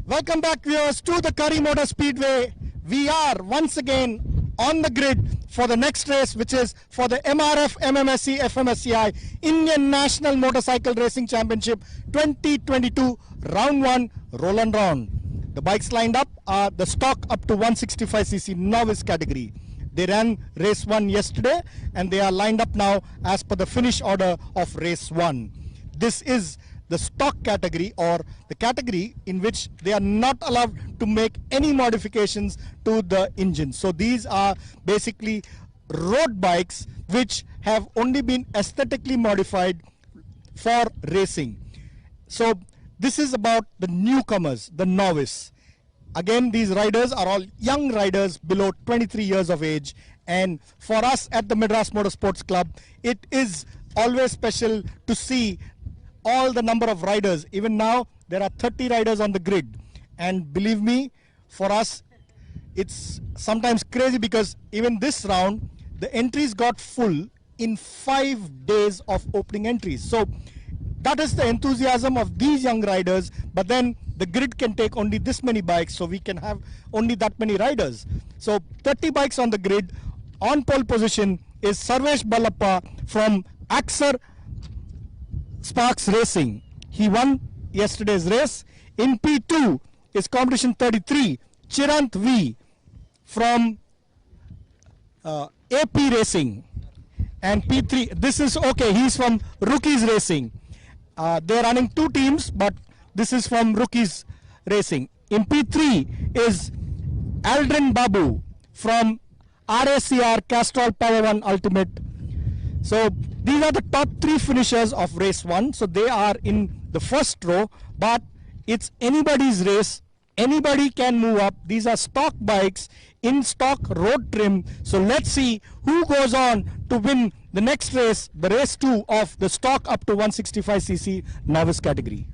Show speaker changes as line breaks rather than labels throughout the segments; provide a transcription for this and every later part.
Welcome back, viewers, to the Curry Motor Speedway. We are once again on the grid for the next race, which is for the MRF MMSC FMSCI Indian National Motorcycle Racing Championship 2022 Round 1 Rolon round. The bikes lined up are the stock up to 165cc novice category. They ran race 1 yesterday and they are lined up now as per the finish order of race 1. This is the stock category, or the category in which they are not allowed to make any modifications to the engine. So these are basically road bikes which have only been aesthetically modified for racing. So this is about the newcomers, the novice. Again, these riders are all young riders below 23 years of age, and for us at the Madras Motorsports Club, it is always special to see all the number of riders. Even now there are 30 riders on the grid, and believe me, for us it's sometimes crazy because even this round the entries got full in 5 days of opening entries. So that is the enthusiasm of these young riders, but then the grid can take only this many bikes, so we can have only that many riders. So 30 bikes on the grid. On pole position is SARVESH Balappa from Axar Sparks Racing. He won yesterday's race. In P2 is competition 33, Chirant V from AP Racing. And P3, this is okay, he's from Rookies Racing. They're running 2 teams, but this is from Rookies Racing. In P3 is Aldrin Babu from RACR Castrol Power One Ultimate. So these are the top 3 finishers of race 1. So they are in the first row, but it's anybody's race. Anybody can move up. These are stock bikes in stock road trim. So let's see who goes on to win the next race, the race 2 of the stock up to 165cc novice category.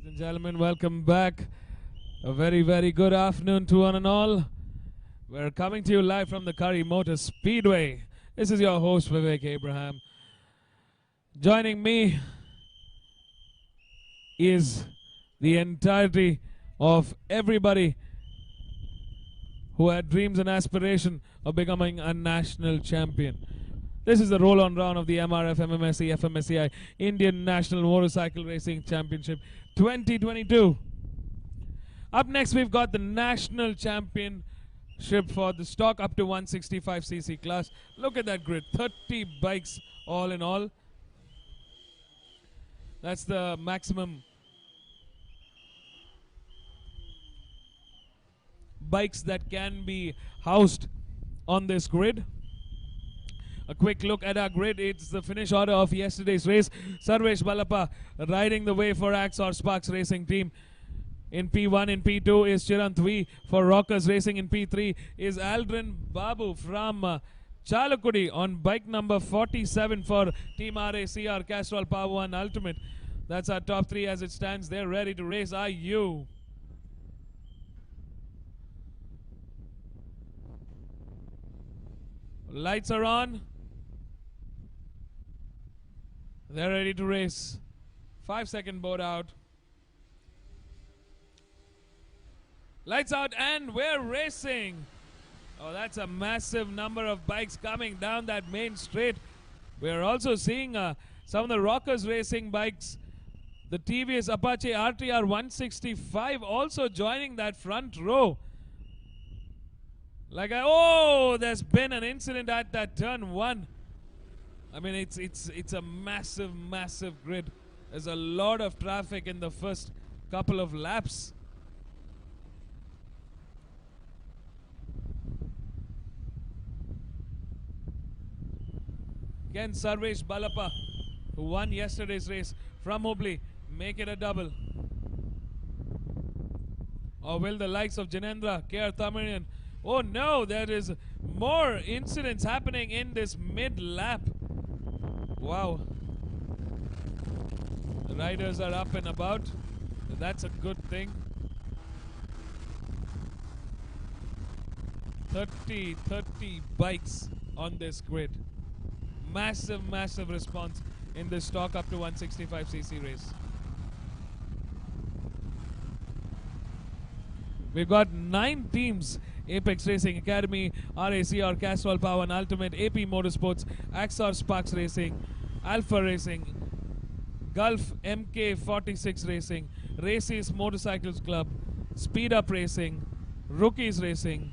Ladies and gentlemen, welcome back. A very, very good afternoon to one and all. We're coming to you live from the Curry Motor Speedway. This is your host, Vivek Abraham. Joining me is the entirety of everybody who had dreams and aspiration of becoming a national champion. This is the roll-on round of the MRF MMSE FMSCI Indian National Motorcycle Racing Championship 2022. Up next, we've got the National Championship for the stock up to 165cc class. Look at that grid, 30 bikes all in all. That's the maximum bikes that can be housed on this grid. A quick look at our grid. It's the finish order of yesterday's race. SARVESH BALAPPA riding the way for Axor Sparks Racing Team. In P1, in P2 is Chirant V. For Rockers Racing in P3 is Aldrin Babu from Chalakudi on bike number 47 for Team RACR Castrol Power 1 Ultimate. That's our top three as it stands. They're ready to race. Are you? Lights are on. They're ready to race. 5-second board out. Lights out and we're racing. Oh, that's a massive number of bikes coming down that main straight. We're also seeing some of the Rockers Racing bikes. The TVS Apache RTR 165 also joining that front row. Oh, there's been an incident at that turn 1. I mean, it's a massive, massive grid. There's a lot of traffic in the first couple of laps. Again, SARVESH BALAPPA, who won yesterday's race from Hubli, make it a double. Or will the likes of Janendra, KR Tamarian? Oh no, there is more incidents happening in this mid-lap. Wow. The riders are up and about. That's a good thing. 30 bikes on this grid. Massive, massive response in this stock up to 165cc race. We've got 9 teams: Apex Racing Academy, RACR Castrol Power and Ultimate, AP Motorsports, Axor Sparks Racing, Alpha Racing, Gulf MK46 Racing, Races Motorcycles Club, Speed Up Racing, Rookies Racing,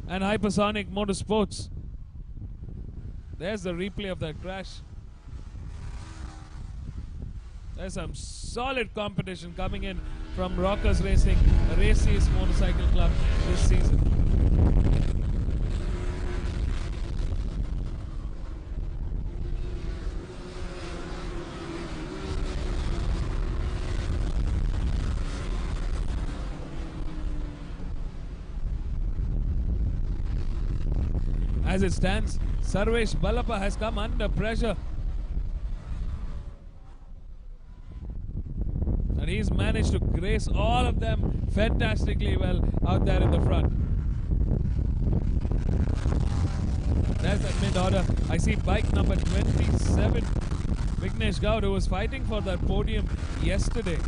and Hypersonic Motorsports. There's the replay of that crash. There's some solid competition coming in from Rockers Racing, Races Motorcycle Club this season. As it stands, SARVESH BALAPPA has come under pressure. And he's managed to grace all of them fantastically well out there in the front. There's that mid-order. I see bike number 27, Vignesh Gaud, who was fighting for that podium yesterday.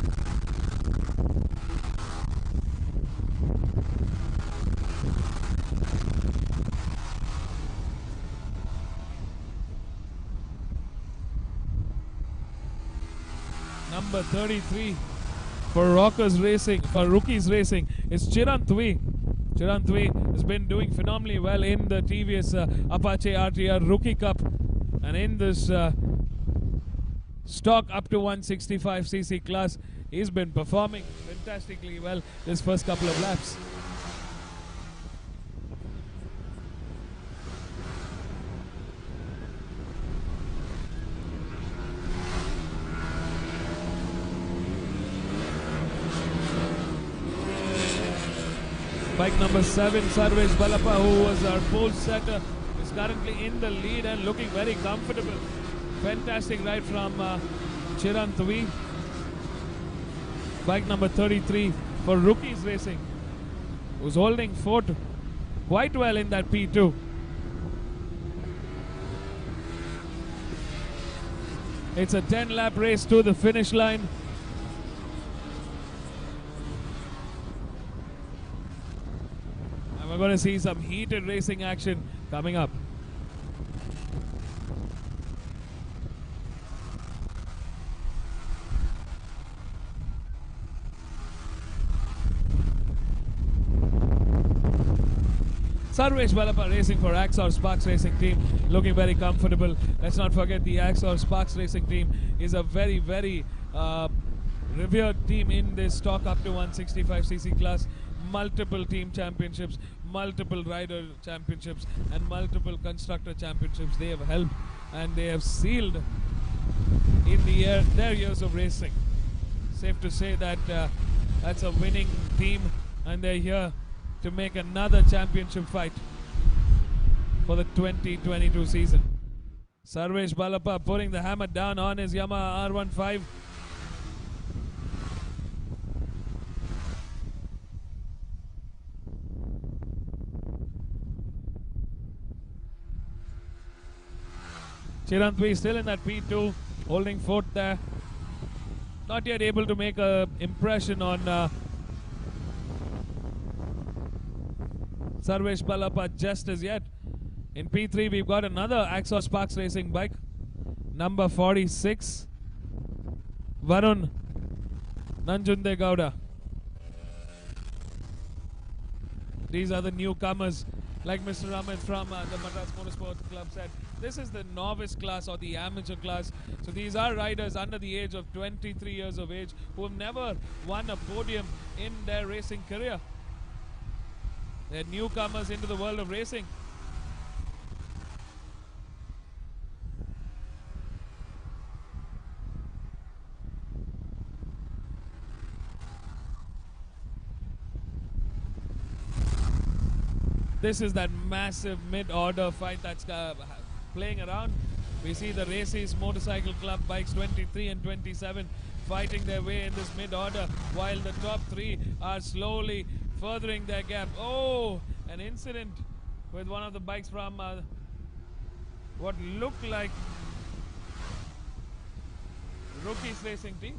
Number 33 for Rockers Racing, for Rookies Racing, is Chirant V. Chirant V has been doing phenomenally well in the TVS Apache RTR Rookie Cup, and in this stock up to 165cc class, he's been performing fantastically well this first couple of laps. Bike number 7, SARVESH BALAPPA, who was our pole setter, is currently in the lead and looking very comfortable. Fantastic ride from Chirant V. Bike number 33 for Rookies Racing, who's holding fort quite well in that P2. It's a 10-lap race to the finish line. We're going to see some heated racing action coming up. Sarvesh Balappa racing for Axor Sparks Racing Team, looking very comfortable. Let's not forget the Axor Sparks Racing Team is a very, very revered team in this stock up to 165cc class. Multiple team championships, multiple rider championships, and multiple constructor championships they have held, and they have sealed in their years of racing. Safe to say that that's a winning team, and they're here to make another championship fight for the 2022 season. Sarvesh Balappa putting the hammer down on his Yamaha R15. Chirantwi still in that P2, holding fourth there. Not yet able to make an impression on Sarvesh Balappa just as yet. In P3 we've got another Axor Sparks Racing bike, number 46, Varun Nanjunde Gowda. These are the newcomers, like Mr. Amit from the Madras Motorsport Club said. This is the novice class or the amateur class. So these are riders under the age of 23 years of age who have never won a podium in their racing career. They're newcomers into the world of racing. This is that massive mid-order fight that's playing around. We see the Races Motorcycle Club bikes 23 and 27 fighting their way in this mid-order, while the top three are slowly furthering their gap. Oh, an incident with one of the bikes from what looked like Rookies Racing Team.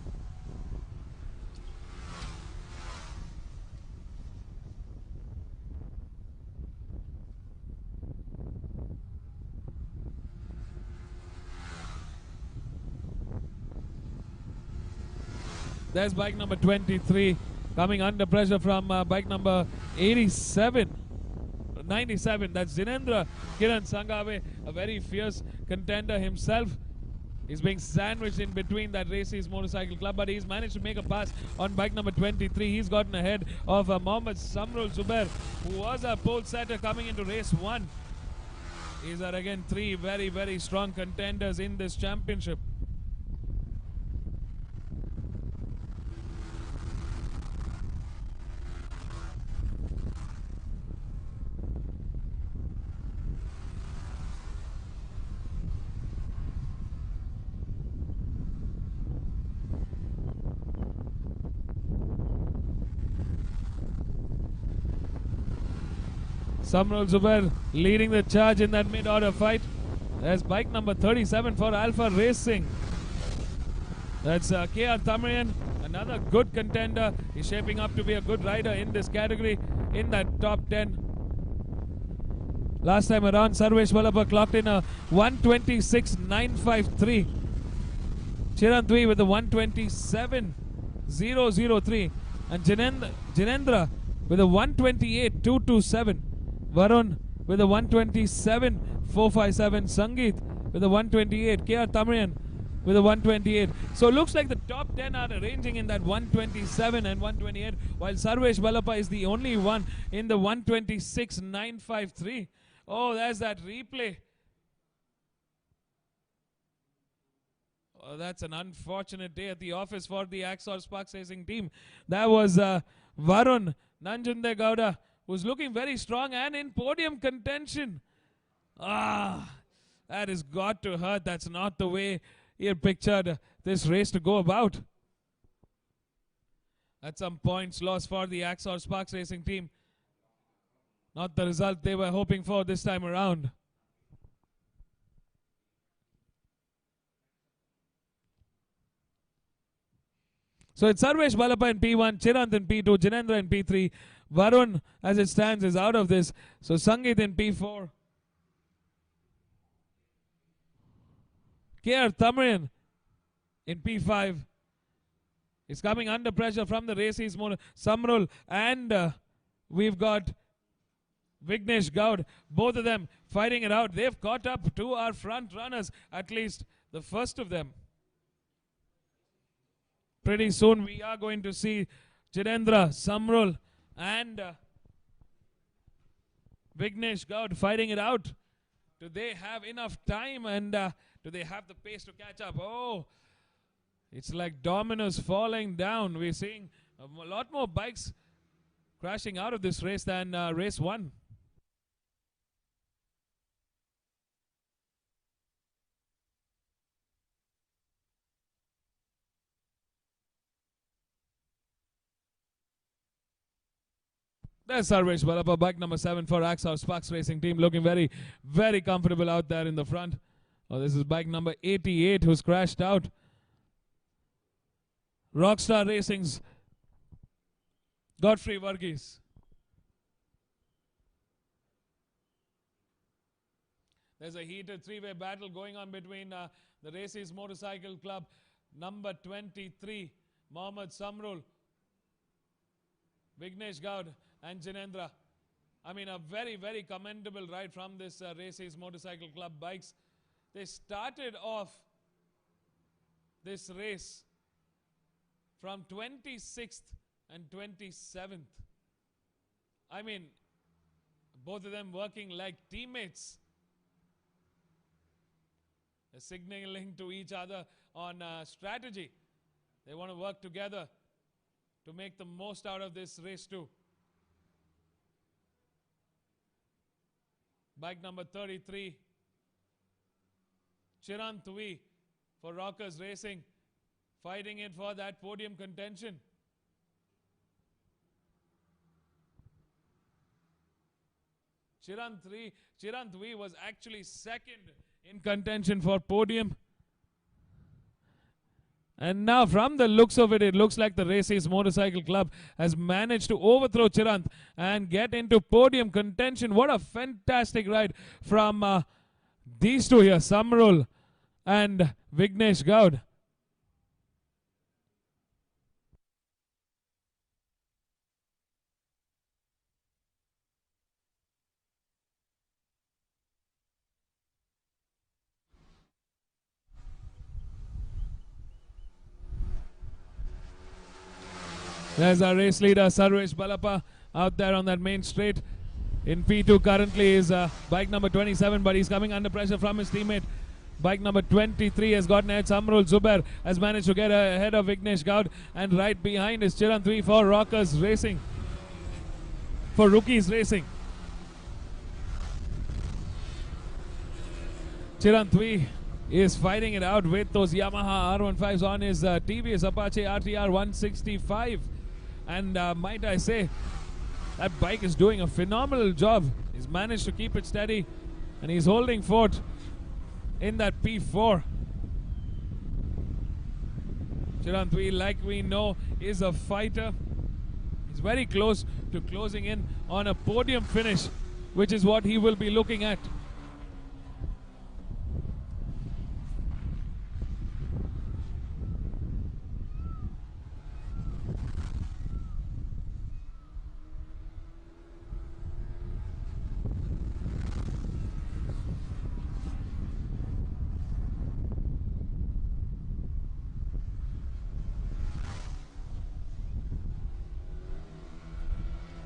There's bike number 23 coming under pressure from bike number 97. 97, that's Jinendra Kiran Sangave, a very fierce contender himself. He's being sandwiched in between that Races Motorcycle Club, but he's managed to make a pass on bike number 23. He's gotten ahead of Mohammad Samrul Zubair, who was a pole setter coming into race 1. These are again three very, very strong contenders in this championship. Samrul Zubair leading the charge in that mid-order fight. There's bike number 37 for Alpha Racing. That's KR Tamarian, another good contender. He's shaping up to be a good rider in this category, in that top 10. Last time around, Sarvesh Balappa clocked in a 126.953. Chirantwi with a 127.003. And Jinendra with a 128.227. Varun with a 127.457. Sangeet with a 128. KR Tamarian with a 128. So it looks like the top 10 are arranging in that 127 and 128, while Sarvesh Balappa is the only one in the 126.953. Oh, there's that replay. Oh, that's an unfortunate day at the office for the Axor Sparks Racing team. That was Varun Nanjunde Gowda, who's looking very strong and in podium contention. That has got to hurt. That's not the way he had pictured this race to go about. At some points lost for the Axor Sparks Racing team. Not the result they were hoping for this time around. So it's Sarvesh Balappa in P1, Chirant in P2, Jinendra in P3. Varun, as it stands, is out of this. So Sangeet in P4. KR Thamarian in P5 is coming under pressure from the races. Samrul and we've got Vignesh Gaud. Both of them fighting it out. They've caught up to our front runners, at least the first of them. Pretty soon we are going to see Chirendra, Samrul and Vignesh Gaud fighting it out. Do they have enough time and do they have the pace to catch up? Oh, it's like dominoes falling down. We're seeing a lot more bikes crashing out of this race than race 1. There's Sarvesh Balappa, bike number 7 for Axar Sparks Racing Team, looking very, very comfortable out there in the front. Oh, this is bike number 88 who's crashed out. Rockstar Racing's Godfrey Varghese. There's a heated three-way battle going on between the Races Motorcycle Club number 23, Mohammad Samrul, Vignesh Gaud and Jinendra. I mean, a very, very commendable ride from this Races Motorcycle Club bikes. They started off this race from 26th and 27th. I mean, both of them working like teammates. They're signaling to each other on strategy. They want to work together to make the most out of this race too. Bike number 33, Chirant Tui for Rockers Racing, fighting it for that podium contention. Chirant Tui was actually second in contention for podium. And now from the looks of it, it looks like the Races Motorcycle Club has managed to overthrow Chirant and get into podium contention. What a fantastic ride from these two here, Samrul and Vignesh Gaud. There's our race leader, Sarvesh Balappa, out there on that main straight. In P2 currently is bike number 27, but he's coming under pressure from his teammate. Bike number 23 has gotten ahead. Samrul Zubair has managed to get ahead of Vignesh Gaud. And right behind is Chirant Tui for Rockers Racing. For Rookies Racing. Chirant Tui is fighting it out with those Yamaha R15s on his TVS Apache RTR 165. And might I say, that bike is doing a phenomenal job. He's managed to keep it steady and he's holding fort in that P4. Chirant Tui, like we know, is a fighter. He's very close to closing in on a podium finish, which is what he will be looking at.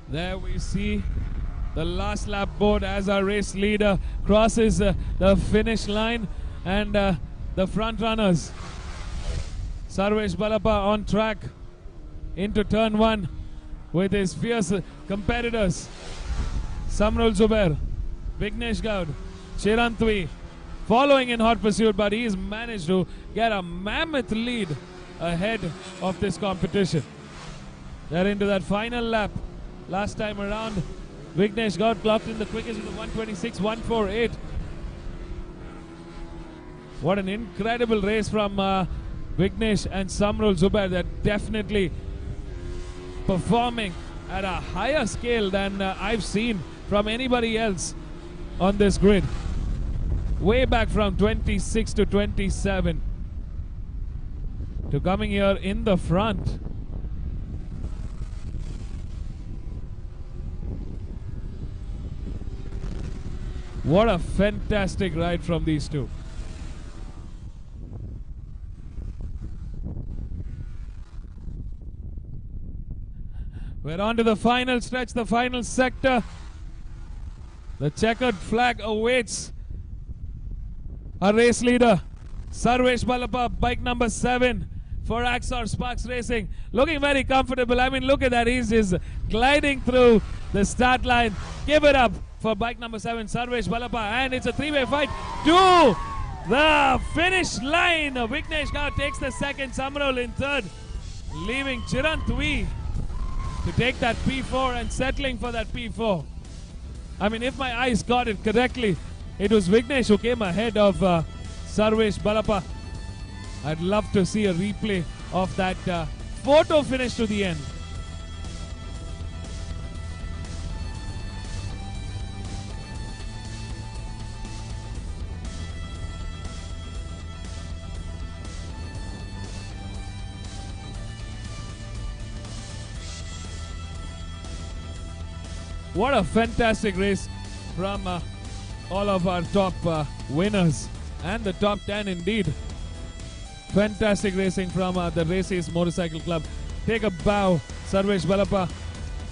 There we see the last lap board as our race leader crosses the finish line, and the front runners. Sarvesh Balappa on track into turn 1 with his fierce competitors. Samrul Zubair, Vignesh Gaud, Chirant Tui following in hot pursuit, but he's managed to get a mammoth lead ahead of this competition. They're into that final lap. Last time around, Vignesh Gaud clocked in the quickest with a 126.148. What an incredible race from Vignesh and Samrul Zubair. They're definitely performing at a higher scale than I've seen from anybody else on this grid. way back from 26 to 27 to coming here in the front. What a fantastic ride from these two. We're on to the final stretch, the final sector. The checkered flag awaits our race leader, SARVESH Balappa, bike number 7 for Axor Sparks Racing. Looking very comfortable. I mean, look at that. He's just gliding through the start line. Give it up for bike number 7, SARVESH Balappa. And it's a three-way fight to the finish line. Vignesh Gaur takes the second, Samrol in third, leaving Chirantwi to take that P4 and settling for that P4. I mean, if my eyes got it correctly, it was Vignesh who came ahead of SARVESH Balappa. I'd love to see a replay of that photo finish to the end. What a fantastic race from all of our top winners and the top 10 indeed. Fantastic racing from the Races Motorcycle Club. Take a bow, SARVESH Balappa.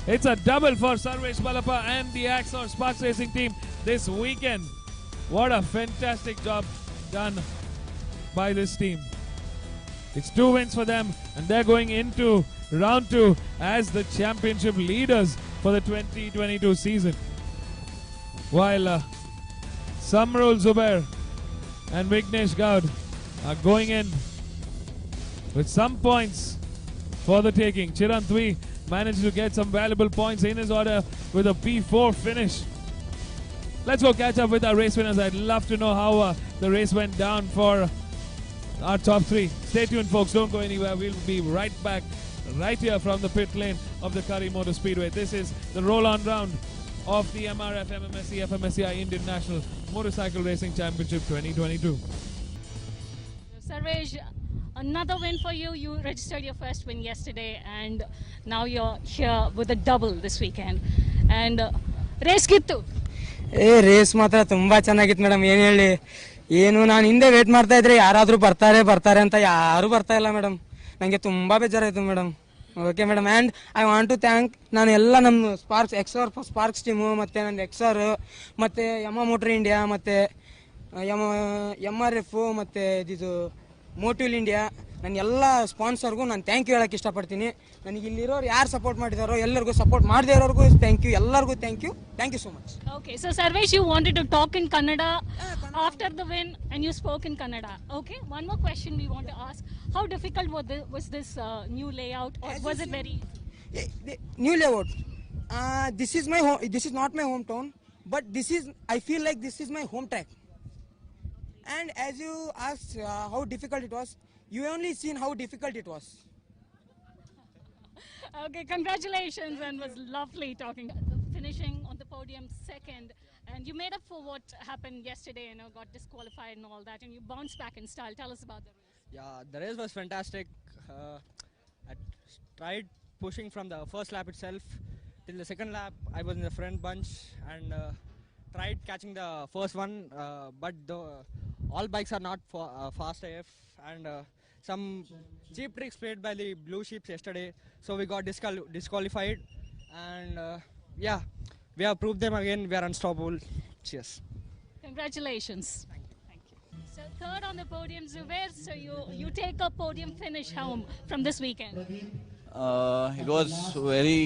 It's a double for SARVESH Balappa and the Axor Sparks Racing team this weekend. What a fantastic job done by this team. It's 2 wins for them, and they're going into round 2 as the championship leaders for the 2022 season. While Samrul Zubair and Vignesh Gaur are going in with some points for the taking. Chirantwi managed to get some valuable points in his order with a P4 finish. Let's go catch up with our race winners. I'd love to know how the race went down for our top 3. Stay tuned, folks. Don't go anywhere. We'll be right back right here from the pit lane of the Curry Motor Speedway. This is the roll-on round of the MRF MMSC FMSCI Indian National Motorcycle Racing Championship 2022.
Sarvesh, another win for you. You registered your first win yesterday, and now you're here with a double this weekend. And race kittu.
Race ಮಾತ್ರ ತುಂಬಾ ಚೆನ್ನಾಗಿತ್ತು madam. ಏನು ಹೇಳಿ, ಏನು ನಾನು ಹಿಂದೆ wait ಮಾಡ್ತಾ ಇದ್ರೆ ಯಾರಾದರೂ ಬರ್ತಾರೆ ಅಂತ ಯಾರು ಬರ್ತಾ ಇಲ್ಲ ಮೇಡಮ್. ನನಗೆ ತುಂಬಾ ಬೇಜಾರಾಯಿತು madam. Okay madam, and I want to thank ನಾನು ಎಲ್ಲ ನಮ್ಮ ಸ್ಪಾರ್ಕ್ಸ್ ಟೀಮು, ಮತ್ತು ನನ್ನ ಎಕ್ಸರ್, ಮತ್ತು ಯಮ ಮೋಟರ್ ಇಂಡಿಯಾ, ಮತ್ತು MRF, ಮತ್ತು ಇದು ಮೋಟಿವ್ ಇಂಡಿಯಾ, ನನ್ನ ಎಲ್ಲ ಸ್ಪಾನ್ಸರ್ಗೂ ನಾನು ಥ್ಯಾಂಕ್ ಯು ಹೇಳೋಕ್ಕೆ ಇಷ್ಟಪಡ್ತೀನಿ. ನನಗೆ ಇಲ್ಲಿರೋರು ಯಾರು ಸಪೋರ್ಟ್ ಮಾಡಿದಾರೋ ಎಲ್ಲರಿಗೂ, ಸಪೋರ್ಟ್ ಮಾಡದೇ ಇರೋರಿಗೂ ಥ್ಯಾಂಕ್ ಯು, ಎಲ್ಲರಿಗೂ thank you so much.
Okay, so Sarvesh, you wanted to talk in Kannada after the win, and you spoke in Kannada. Okay, one more question we want to ask. How difficult was this new layout, or was it very
new layout? This is my home. This is not my hometown, but I feel like this is my home track. And as you asked how difficult it was, you only seen how difficult it was.
Okay, congratulations, and was lovely talking. Finishing on the podium second, and you made up for what happened yesterday, got disqualified and all that, and you bounced back in style. Tell us about the race.
Yeah, the race was fantastic. I tried pushing from the first lap itself till the second lap. I was in the front bunch and tried catching the first one, but all bikes are not fast AF, and some cheap tricks played by the blue sheeps yesterday, so we got disqualified, and yeah, we have proved them again. We are unstoppable. Cheers.
Congratulations. Thank you. So third on the podium, Zubair. So you take a podium finish home from this weekend.
It was very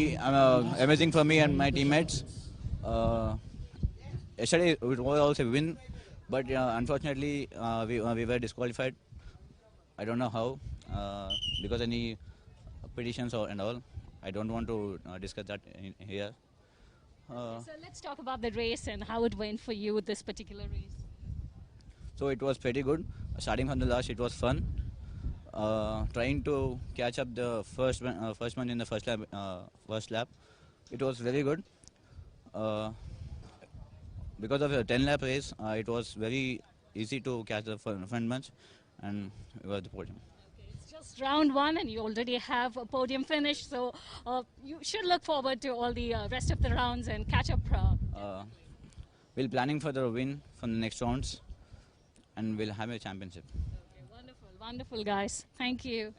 amazing for me and my teammates. Yesterday it was also a win, but unfortunately we were disqualified. I don't know how, because any petitions and all. I don't want to discuss that here.
So let's talk about the race and how it went for you, this particular race.
So it was pretty good. Starting from the last, it was fun. Trying to catch up the first one in the first lap. It was very good. because of the 10-lap race, it was very easy to catch the front bunch, and we were at the podium.
It's just round one, and you already have a podium finish, so you should look forward to all the rest of the rounds and catch up.
We're planning for the win from the next rounds, and we'll have a championship.
Okay, wonderful, wonderful, guys. Thank you.